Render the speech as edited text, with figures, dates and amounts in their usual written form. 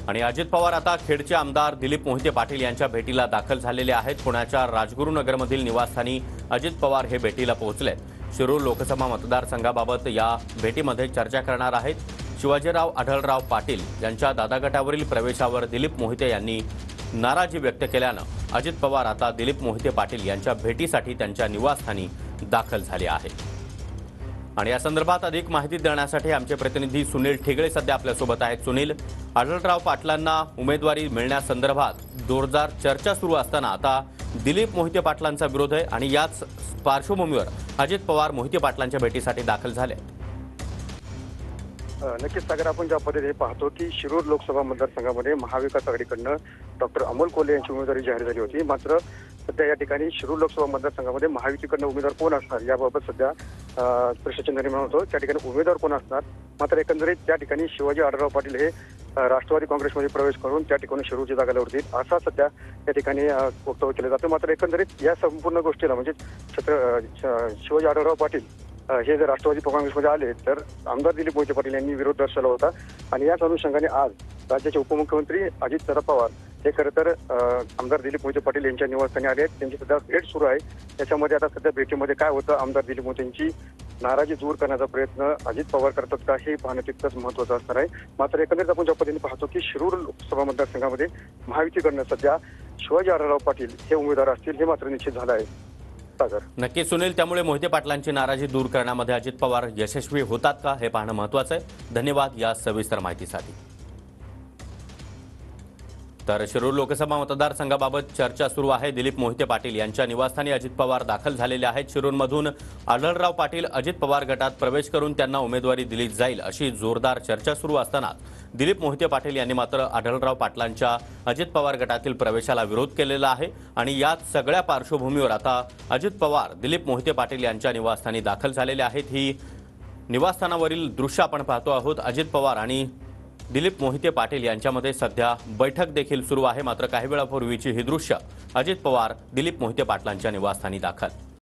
आणि अजित पवार आता खेडचे आमदार दिलीप मोहिते पाटील यांच्या भेटीला दाखल झालेले आहेत। पुण्याच्या राजगुरुनगरमधील निवासस्थानी अजित पवार हे भेटीला पोहोचलेत। शिरूर लोकसभा मतदारसंघाबाबत या भेटीमध्ये चर्चा करणार आहेत। शिवाजीराव आढळराव पाटील यांच्या दादा गटावरील प्रवेशावर दिलीप मोहिते यांनी नाराजी व्यक्त केल्यानं अजित पवार आता दिलीप मोहिते पाटील यांच्या भेटीसाठी त्यांच्या निवासस्थानी दाखल झाले आहेत। आणि या संदर्भात अधिक माहिती देण्यासाठी आमचे प्रतिनिधी सुनील ठिगळे सध्या आपल्यासोबत आहेत। सुनील, आढळराव पाटलांना उमेदवारी मिळण्यासंदर्भात जोरदार चर्चा सुरू असताना आता दिलीप मोहिते पाटलांचा विरोध आहे आणि याच पार्श्वभूमीवर अजित पवार मोहिते पाटलांच्या भेटीसाठी दाखल झाले। नक्कीच सागर, आपण ज्या पद्धतीने पाहतो की शिरूर लोकसभा मतदारसंघामध्ये महाविकास आघाडीकडनं डॉक्टर अमोल कोल्हे यांची उमेदवारी जाहीर झाली होती। मात्र सध्या या ठिकाणी शिरूर लोकसभा मतदारसंघामध्ये महायुतीकडनं उमेदवार कोण असणार याबाबत सध्या प्रश्नचिन्ह निर्माण होतो। त्या ठिकाणी उमेदवार कोण असणार, मात्र एकंदरीत त्या ठिकाणी शिवाजी आढळराव पाटील हे राष्ट्रवादी काँग्रेसमध्ये प्रवेश करून त्या ठिकाणी शिरूरची जागा लढवतील असा सध्या या ठिकाणी वक्तव्य केलं जातं। मात्र एकंदरीत या संपूर्ण गोष्टीला म्हणजे शिवाजी आढळराव पाटील हे जर राष्ट्रवादी काँग्रेसमध्ये आले तर आमदार दिलीप मोहिते पाटील यांनी विरोध दर्शवला होता आणि याच अनुषंगाने आज राज्याचे उपमुख्यमंत्री अजित पवार हे खरं तर आमदार दिलीप मोहिते पाटील यांच्या निवासस्थानी आले आहेत। त्यांची सध्या भेट सुरू आहे। त्याच्यामध्ये आता सध्या भेटीमध्ये काय होतं, आमदार दिलीप मोहितेंची नाराजी दूर करण्याचा प्रयत्न अजित पवार करतात का हे पाहणं तितकंच महत्त्वाचं असणार आहे। मात्र एकंदरीत आपण ज्या पद्धतीने पाहतो की शिरूर लोकसभा मतदारसंघामध्ये महायुतीकडनं सध्या शिवाजी आढळराव पाटील हे उमेदवार असतील हे मात्र निश्चित झालं आहे। नक्की सुनील, त्यामुळे मोहिते पाटलांची नाराजी दूर करण्यामध्ये अजित पवार यशस्वी होतात का हे पाहणं महत्त्वाचं आहे। धन्यवाद या सविस्तर माहितीसाठी। तर शिरूर लोकसभा मतदारसंघाबाबत चर्चा सुरू आहे। दिलीप मोहिते पाटील यांच्या निवासस्थानी अजित पवार दाखल झालेले आहेत। शिरूरमधून आढळराव पाटील अजित पवार गटात प्रवेश करून त्यांना उमेदवारी दिली जाईल अशी जोरदार चर्चा सुरू असताना दिलीप मोहिते पाटील यांनी मात्र आढळराव पाटलांच्या अजित पवार गटातील प्रवेशाला विरोध केलेला आहे आणि यात सगळ्या पार्श्वभूमीवर आता अजित पवार दिलीप मोहिते पाटील यांच्या निवासस्थानी दाखल झालेले आहेत। ही निवासस्थानावरील दृश्य आपण पाहतो आहोत। अजित पवार आणि दिलीप मोहिते पाटील यांच्यामध्ये सध्या बैठक देखील सुरू आहे। मात्र काही वेळापूर्वीची ही दृश्य अजित पवार दिलीप मोहिते पाटलांच्या निवासस्थानी दाखल।